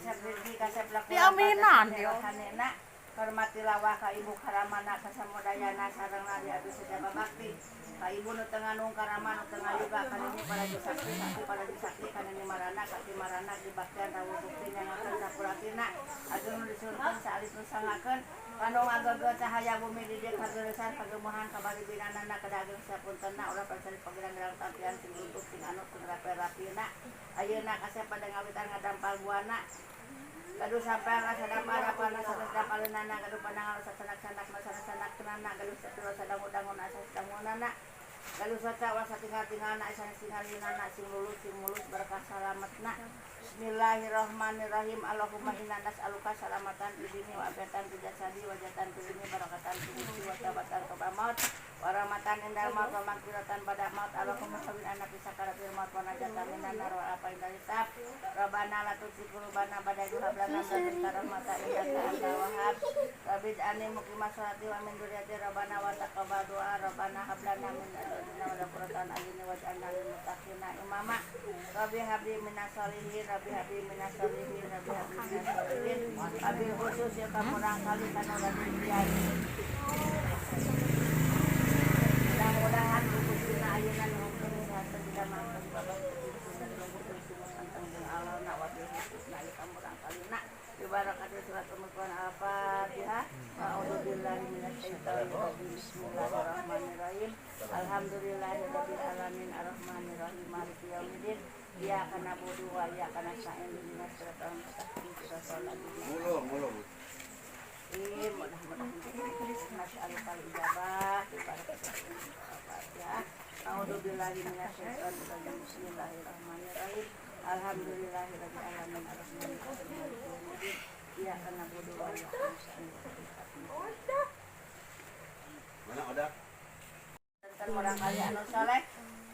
kasep rezeki kasep laku Diaminan yo. kanena hormati lawah ka ibu karamana kasamudayana sareng nari abdi sedaya bakti ka ibu nu teu nganung karama nu teu ngayoga kanini para sakti sakti para sakti kanini marana sakti marana dibaktian rawuh bukti nyangakeun sapuratina ageun nu disurkeun saalis nu sangakeun kanu ngagege cahaya bumi di dieu kageuresan kagemuhan kabaribinanana kadageng sapuntenna ulah pancari pagerang-gerang tampian sing luput sing anu sing rapi-rapina ayeuna kasep pada ngawitan ngadampal buana gaduh sampean rasa dapal-dapalna sadap-dapaleunana gaduh pandangan sasanak-sanak masanak-sanak kenana gaduh satulus sadangu-dangun asa sadangunana gaduh saca wasa tinggal-tinggalna asa singalinana sing lulus sing mulus berkah salametna. Bismillahirrahmanirrahim. Allahumma inna nas'aluka salamatan fid dini wa afiatan fil jasadi wa jatan fil ilmi barakatan fil rizqi wa tabatan qabla maut wa rahmatan indal maut wa maghfiratan ba'da maut. Allahumma hawwin anna fi sakaratil maut wa najatan minan nar wa afain dari tab. Rabbana la tuzigh qulubana ba'da idh hab lana min ladunka rahmatan innaka antal wahhab. Rabbi ij'alni muqimas sholati wa min dzurriyyati rabbana wa taqabbal du'a. Rabbana hab lana min ladunka qurratan a'yunin waj'alna lil muttaqina imama. Rabbi habli minas sholihin, Rabbi habli minas sholihin, Rabbi habli minas sholihin. Abil khusus ya kamu rangkali karena lagi ujian. Mudah-mudahan buku sina ayunan mungkin sehatan tidak mampu babak dan mungkin semua tentang dengan Allah nak wabil khusus nak kamu rangkali nak dibarakati surat Al-Qur'an Al-Fatihah. A'udzubillahi minasyaitonir rajim. Bismillahirrahmanirrahim. Alhamdulillahirabbil alamin arrahmanirrahim maliki yaumiddin. Iyyaka na'budu wa iyyaka nasta'in ihdinas siratal mustaqim siratal ladzina mudah-mudahan nasya'alukal ijabah Al-Fatihah. A'udzubillahi minasyaitonir rajim. Bismillahirrahmanirrahim. Alhamdulillahirabbil alamin arrahmanirrahim maliki yaumiddin. Iyyaka na'budu wa iyyaka nasta'in mana ada tentang orang kali anu saleh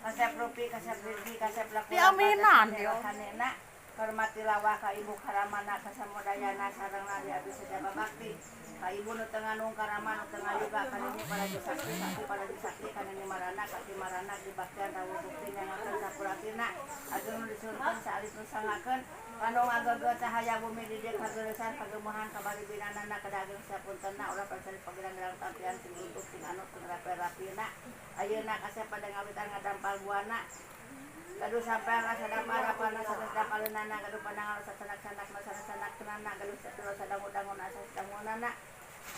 kasep rupi kasep rezeki kasep laku Diaminan yo. kanena hormati lawah ka ibu karamana kasamudayana sareng nari abdi sedaya bakti ka ibu nu teu nganung karama nu teu ngayoga kanini para sakti sakti para sakti kanini marana sakti marana dibaktian rawuh bukti nyangakeun sapuratina ageun nu disurkeun saalis nu sangakeun kanu ngagege cahaya bumi di dieu kageuresan kagemuhan kabaribinanana kadageng sapuntenna ulah pancari pagerang-gerang tampian sing luput sing anu sing rapi-rapina ayeuna kasep pada ngawitan ngadampal buana gaduh sampean rasa dapal-dapalna sadap-dapaleunana gaduh pandangan sasanak-sanak masanak-sanak kenana gaduh satulus sadangu-dangun asa sadangunana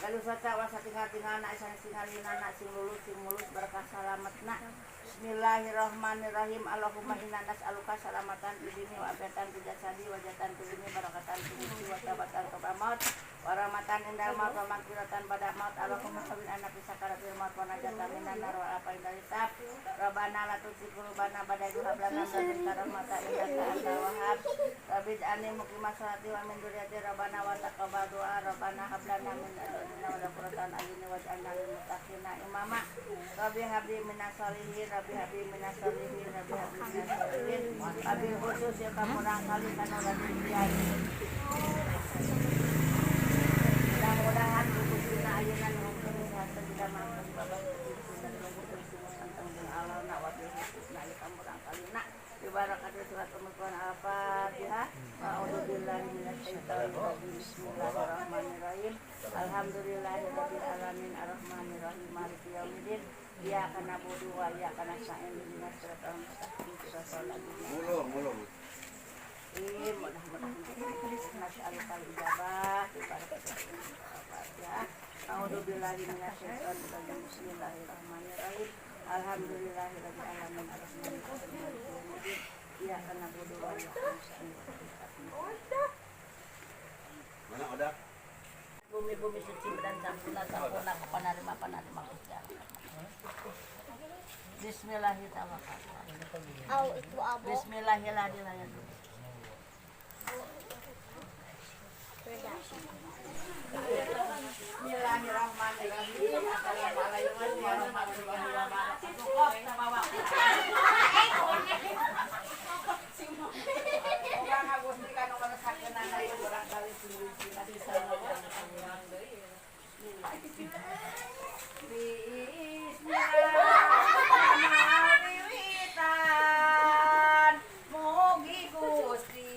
gaduh saca wasa tinggal-tinggalna asa singalinana sing lulus sing mulus berkah salametna. Bismillahirrahmanirrahim. Allahumma inna nas'aluka salamatan fid dini wa afiatan fil jasadi wa jatan fil ilmi barakatan fil rizqi wa tabatan qabla maut wa rahmatan indal maut wa maghfiratan ba'da maut. Allahumma hawwin anna fi sakaratil maut wa najatan minan nar wa afain dari tab. Rabbana la tuzigh qulubana ba'da idh hab lana min ladunka rahmatan innaka antal wahhab. Rabbi ij'alni muqimas sholati wa min dzurriyyati rabbana wa taqabbal du'a. Rabbana hab lana min ladunka qurratan a'yunin waj'alna lil muttaqina imama. Rabbi habli minas sholihin, Rabbi habli minas sholihin, Rabbi habli minas sholihin. Abil khusus ya kamu rangkali karena lagi ujian. Mudah-mudahan buku sina ayunan mungkin sehatan tidak mampu babak dan mungkin semua tentang dengan Allah nak wabil khusus nak kamu rangkali nak dibarakati surat Al-Qur'an Al-Fatihah. A'udzubillahi minasyaitonir rajim. Bismillahirrahmanirrahim. Alhamdulillahirabbil alamin arrahmanirrahim maliki yaumiddin. Iyyaka na'budu wa iyyaka nasta'in ihdinas siratal mustaqim siratal ladzina mudah-mudahan nasya'alukal ijabah Al-Fatihah. A'udzubillahi minasyaitonir rajim. Bismillahirrahmanirrahim. Alhamdulillahirabbil alamin arrahmanirrahim maliki yaumiddin. Iyyaka na'budu wa iyyaka nasta'in mana ada bumi-bumi suci dan sampurna panarima Bismillahirrahmanirrahim. Bismillahirrahmanirrahim. Bismillahirrahmanirrahim. Assalamualaikum warahmatullahi Bismillahirrahmanirrahim. Mugi Gusti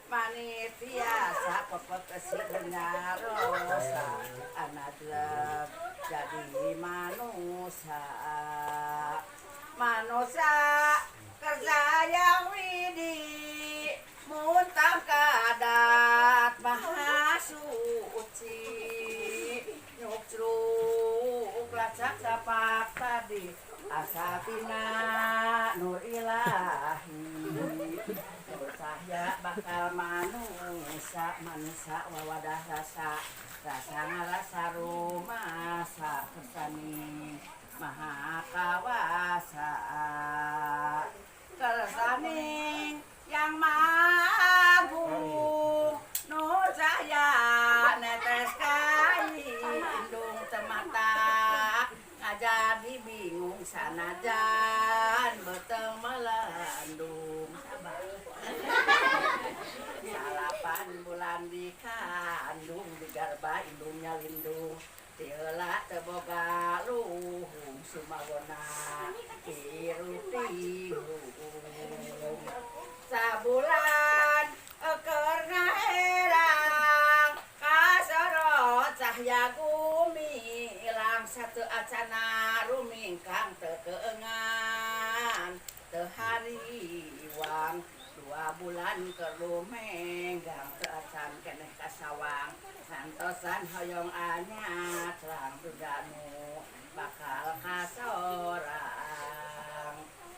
manitiasa pepekesi dengarosa anadlek jadi manusia kerja yang widi muntah kadat maha suci nyukruk lacak sapak tadi asatina nur ilahi saya bakal manusia wawadah rasa ngarasa rumasa kesani maha kawasa kesaning yang magung nur cahaya netes kai indung temata ngajadi bingung sanajan beteng melandung salapan bulan dikandung di garba indungnya lindung tila teboga luhung sumawona kirutihung sabulan karena herang kasorot cahya gumi ilang satu acana rumingkang tekeengan tehariwang 2 bulan kerumenggang keacan keneh kasawang santosan hoyong anyar terang tuganu bakal kasorang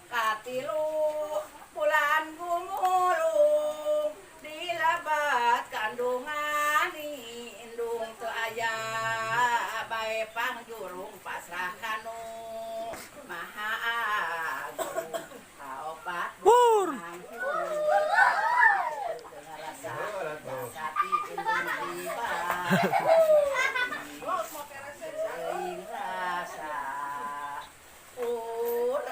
katilu bulan gumulung dilabat kandungan indung teu aya bae pangjurung pasrah kanu maha agung kaopat Pur. sapi indung tiba sering rasa pur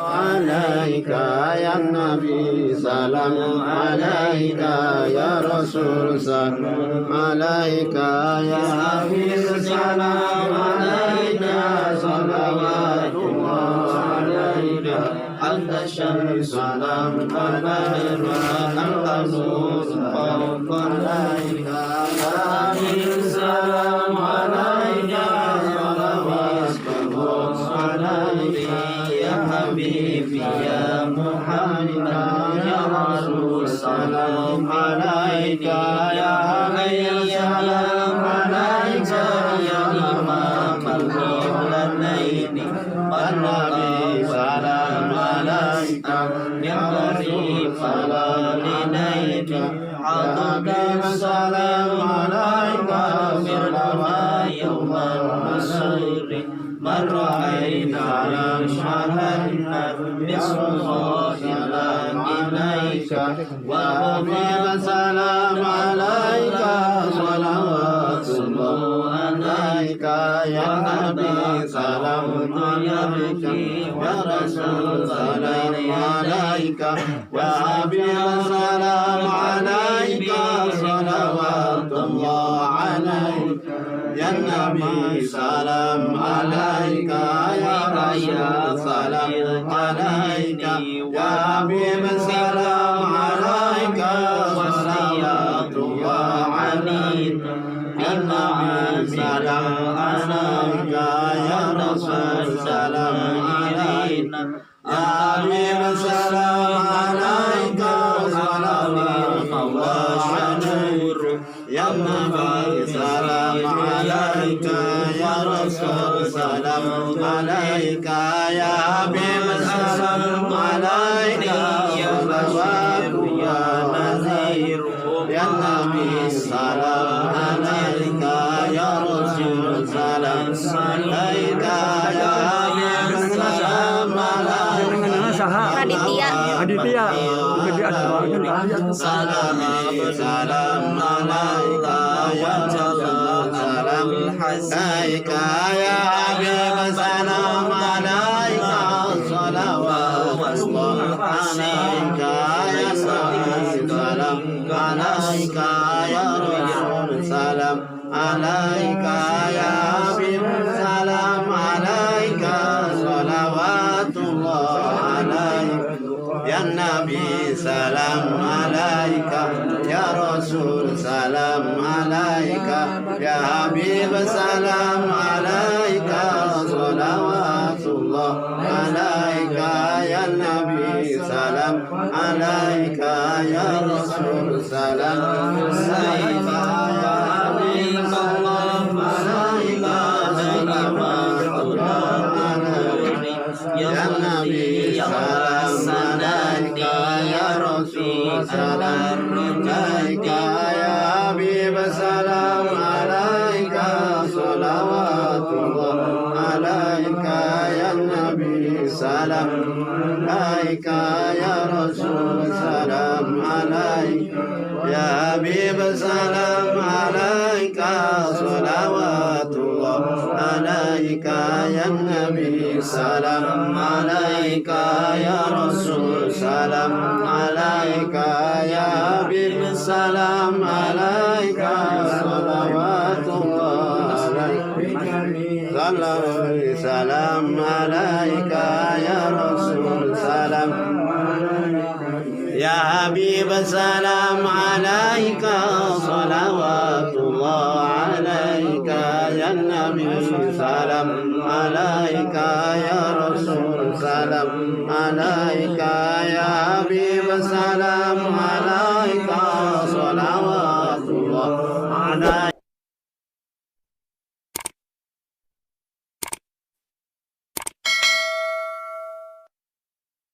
Alaika ya Nabi salam alaika ya Rasul salam alaika ya Habib salam alaika salawatullah alaika anta syarif salam alaika anta nur alaika ya Habib salam alaika salawatullah alaika حبيبي يا محمد يا رسول سلام عليك يا غير سلام عليك يا إمام القولين والنبي سلام عليك يا غريب سلام عليك عطك السلام عليك بالما يوم النصر من رأينا شهدنا بسم الله إليك وقبل سلام عليك صلوات الله عليك يا نبي سلام عليك يا رسول سلام عليك يا حبيب سلام عليك صلوات الله عليك يا نبي سلام عليك يا رسول سلام عليك يا حبيب سلام عليك وصيات الله عليك يا نبي سلام عليك يا رسول سلام عليك يا حبيب سلام عليك صلوات الله عليك يا نبي سلام عليك يا رسول سلام عليك ya Habib salam alaika salawatu ya Nazir ya Nabi salam alaika ya Rasul salam alaika ya Habib salam alaika Aditya. salam alaika ya Rasul salam alaika ya Habib salam alaika salawatullah alaika ya Nabi salam alaika ya Rasul salam alaika ya Habib salam alaika salawatullah alaika ya Nabi salam alaika ya Rasul salam alaika ya Habib salam alaika salawatullah alaika ya Nabi salam alaika ya Rasul salam alaika ya Habib salam alaika salawatullah ya Nabi salam alaika ya Rasul salam alaika ya Habib salam alaika salawatullah alaika ya Nabi salam alaika ya Rasul salam alaika ya Habib salam alaika salawatullah alaika ya Nabi salam alaika ya Rasul salam alaika ya Habib salam alaika salawatullah salam alaika ya Rasul salam ya Habib salam alaika salawatullah alaika ya Nabi salam alaika ya Rasul salam alaika ya Habib salam alaika